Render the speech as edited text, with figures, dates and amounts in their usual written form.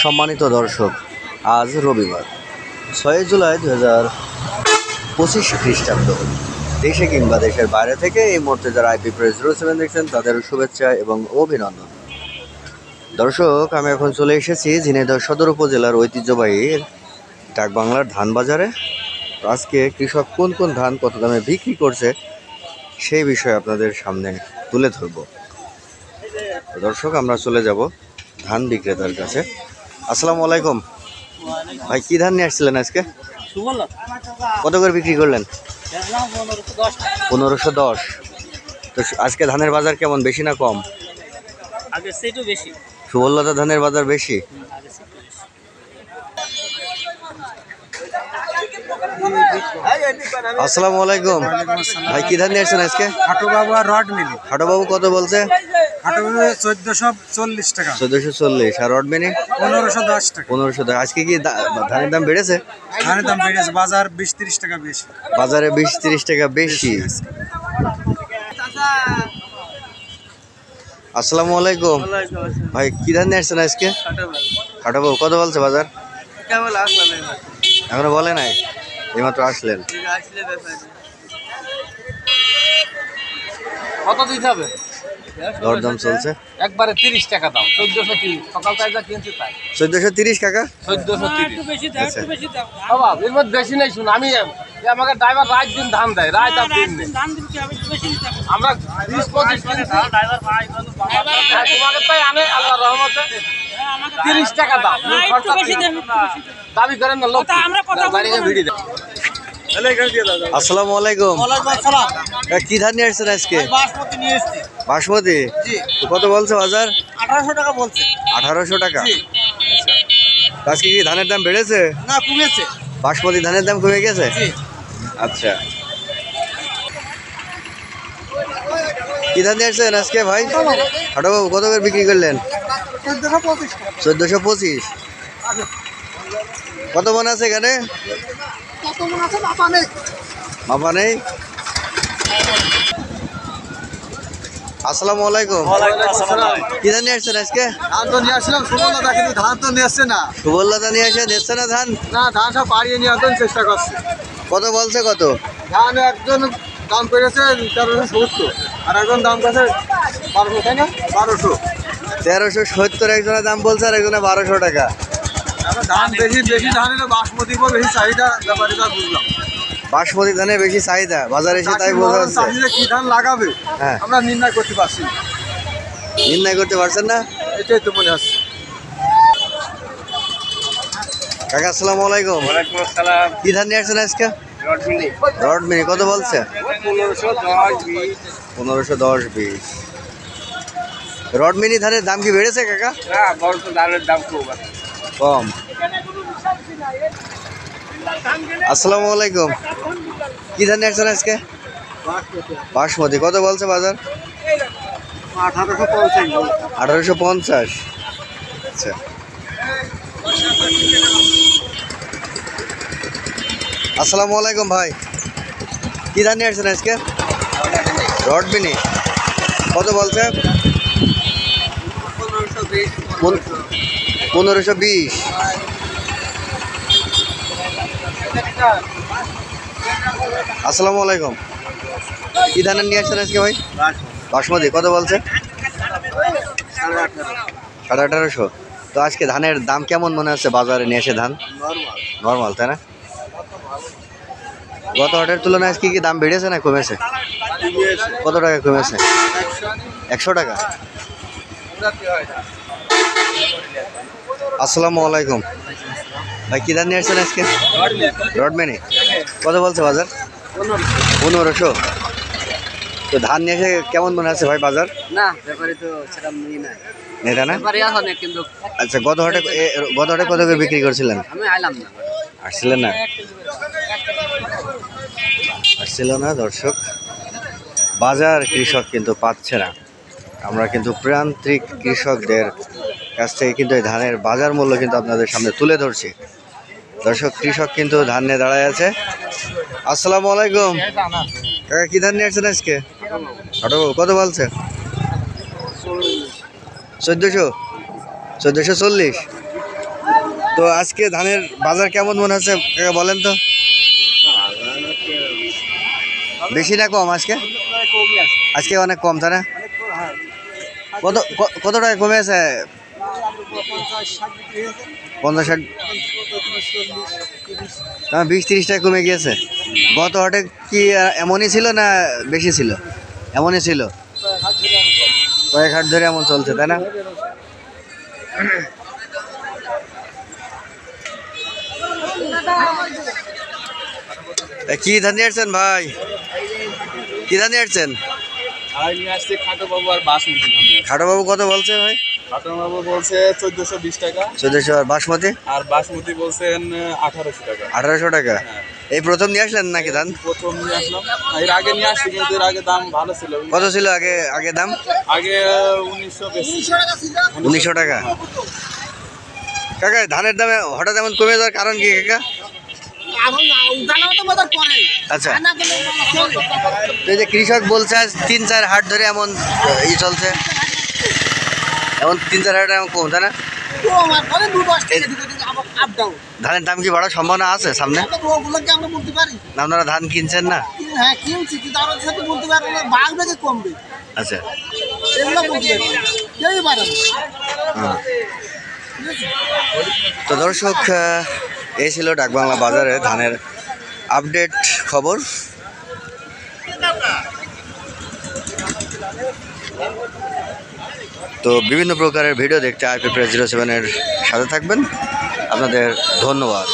সম্মানিত দর্শক, আজ রবিবার ৬ জুলাই ২০২৫ খ্রিস্টাব্দ। দেশে কিংবা দেশের বাইরে থেকে এই মুহূর্তে যারা আইপি প্রেস 07 দেখছেন তাদের শুভেচ্ছা এবং অভিনন্দন। দর্শক, আমি এখন চলে এসেছি ঝিনাইদহ সদর উপজেলার ঐতিহ্যবাহী ডাকবাংলার ধান বাজারে। আজকে কৃষক কোন কোন ধান কত দামে বিক্রি করছে সেই বিষয়ে আপনাদের সামনে তুলে ধরব। দর্শক, আমরা চলে যাব ধান বিক্রেতার কাছে। আসসালামু আলাইকুম ভাই, কি ধান নিয়ে আসছিলেন আজকে? কত করে বিক্রি করলেন? 1510। তো আজকে ধানের বাজার কেমন, বেশি না কম? সুবললতা ধানের বাজার বেশি। আসসালামু আলাইকুম ভাই, কি ধান নিয়ে আসছেন আজকে? হাটুবাবু আর রড মিলি। হাটবাবু কত বলছে? হাটুবাবু 1440 টাকা। 1440। আর রড মিনি 1510 টাকা। 1510। আজকে কি ধানের দাম বেড়েছে? ধানের দাম বেড়েছে, বাজার 20-30 টাকা বেশি। বাজারে 20-30 টাকা বেশি। আসসালামু আলাইকুম ভাই, কি ধান নিয়ে আসছেন আজকে? হাটবাবু কত বলছে বাজার? এখনো বলে নাই, এইমাত্র আসলেন। কত দিতে হবে? দরদাম চলছে একবারে 30 টাকা দাম। 1430 সকাল তাজা কিনছি তাই। 1430 কাকা। 1430। বাবা এর মধ্যে বেশি নাই। শুন, আমি আমাকে ড্রাইভার রাত দিন ধান দেয়, রাত আর দিন নেই। আমরা 20-25 কিনছি। তোমাকে তাই আনে আল্লাহর রহমতে 30 টাকা দাম। দাবি করেন না লোক, বাড়িতে ভিড়ি দেয়। আসসালামু আলাইকুম। কি ধান নিয়ে আসছেন আজকে? বাসমতি নিয়ে এসেছি। বাসমতি কত বলছে বাজার? 1800 টাকা বলছে। 1800 টাকা। আজকে কি ধানের দাম বেড়েছে না কমেছে? বাসমতি ধানের দাম কমে গেছে। আচ্ছা, কি ধান নিয়ে আসছেন আজকে ভাই? হাটবাবু কত করে বিক্রি করলেন? 1425। কত মন আছে এখানে? মাপা নেই। আসসালামু আলাইকুম। কি ধান নিয়ে আসছেন আজকে? ধান তো নিয়ে আসলাম সুবললতা, কিন্তু ধান তো নিয়ে আসছে না। সুবললতা নিয়ে আসে, দিচ্ছে না ধান? না, ধান সব পাড়িয়ে নিয়ে আসতে চেষ্টা করছে। কত বলছে কত? ধান একজন দাম করেছে 1370, আর একজন দাম করেছে 1200, তাই না? 1200। 1370 একজনের দাম বলছে, আর একজনে 1200 টাকা। ধান বেশি ধান হলে বাসমতি বেশি চাহিদা, ব্যাপারীরা বুঝলাম। বাসমতি ধানের বেশি চাহিদা বাজারে এসে, তাই বোঝা যাচ্ছে। চাষিরা কি ধান লাগাবে হ্যাঁ, আমরা নির্ণয় করতে পারছি না। নির্ণয় করতে পারছেন না, এটাই তো মনে হচ্ছে। কাকা আসসালামু আলাইকুম। ওয়ালাইকুম আসসালাম। কি ধান নিয়ে আসছেন আজকে? রড মিলি। রড মিনি কত বলছে? 1510-20। 1510-20। রড মিনি ধানের দাম কি বেড়েছে কাকা? না, বড় তো ধানের দাম খুব কম। আসসালামু আলাইকুম। কি ধান নিয়ে আসছেন আজকে? বাসমতি কত বলছে বাজার? 1850। আচ্ছা, আসসালামু আলাইকুম ভাই, কি ধান নিয়ে আসছেন আজকে? রড মিনি কত বলছে? 1520। আসসালামু আলাইকুম। কি ধানের নিয়ে আসছেন আজকে ভাই? বাসমতি কত বলছে? 1850। তো আজকে ধানের দাম কেমন মনে হচ্ছে বাজারে নিয়ে এসে? ধান নর্মাল, তাই না? গত হাটের তুলনায় আজকে কি দাম বেড়েছে না কমেছে? কত টাকা কমেছে? 100 টাকা। আসসালামু আলাইকুম ভাই, কি ধান নিয়ে আসছেন আজকে? রড মিনি কত বলছে বাজার? 1500। তো ধান নিয়ে এসে কেমন মনে আছে ভাই বাজার? না, ব্যাপারে তো সেটা নিয়ে নাই। নেতা না? ব্যাপারে আসলে কিন্তু আচ্ছা, গত হাটে কত করে বিক্রি করছিলেন? আমি আইলাম না। আসছিলেন না? আসছিল না। দর্শক, বাজার কৃষক কিন্তু পাচ্ছে না। আমরা কিন্তু প্রান্তিক কৃষকদের কাছ থেকে কিন্তু এই ধানের বাজার মূল্য কিন্তু আপনাদের সামনে তুলে ধরছি। দর্শক, কৃষক কিন্তু ধান নিয়ে দাঁড়ায় আছে। আসসালামু আলাইকুম কাকা, কি ধান নিয়ে আসছেন আজকে? কত বলছে? 1440। তো আজকে ধানের বাজার কেমন মনে হচ্ছে কাকা বলেন তো? বেশি না কম আজকে? আজকে অনেক কম তাই না? কত টাকা কমে আছে? 50-60, 20-30 টাকা কমে গিয়েছে। গত হাটে কি এমনই ছিল না বেশি ছিল? এমনই ছিল, কয়েক হাট ধরে এমন চলছে তাই না? কি ধান নিয়ে আসছেন ভাই? কি ধান নিয়ে আসছেন? খাটো বাবু আর বাসমতি ধান। খাটো বাবু কত বলছে ভাই? খাটো বাবু বলছে 1420 টাকা, 1400। আর বাসমতি? আর বাসমতি বলছেন 1800 টাকা। 1800 টাকা। এই প্রথম নিয়ে আসলেন নাকি ধান? প্রথম নিয়ে আসলাম, এর আগে নিয়ে আসছি কিন্তু এর আগে দাম ভালো ছিল। কত ছিল আগে দাম? আগে 1900 টাকা। কাকা ধানের দামে হঠাৎ এমন কমে যাওয়ার কারণ কি কাকা? আচ্ছা, তো এই যে কৃষক বলছে আজ 3-4 হাট ধরে এমন চলছে, এমন 3-4 হাট এমন কম তাই না? ধানের দাম কি বাড়ার সম্ভাবনা আছে সামনে? না আপনারা ধান কিনছেন না? আচ্ছা, তো দর্শক এই ছিল ডাকবাংলা বাজারে ধানের আপডেট খবর। তো বিভিন্ন প্রকারের ভিডিও দেখতে আইপি প্রেস 07-এর সাথে থাকবেন। আপনাদের ধন্যবাদ।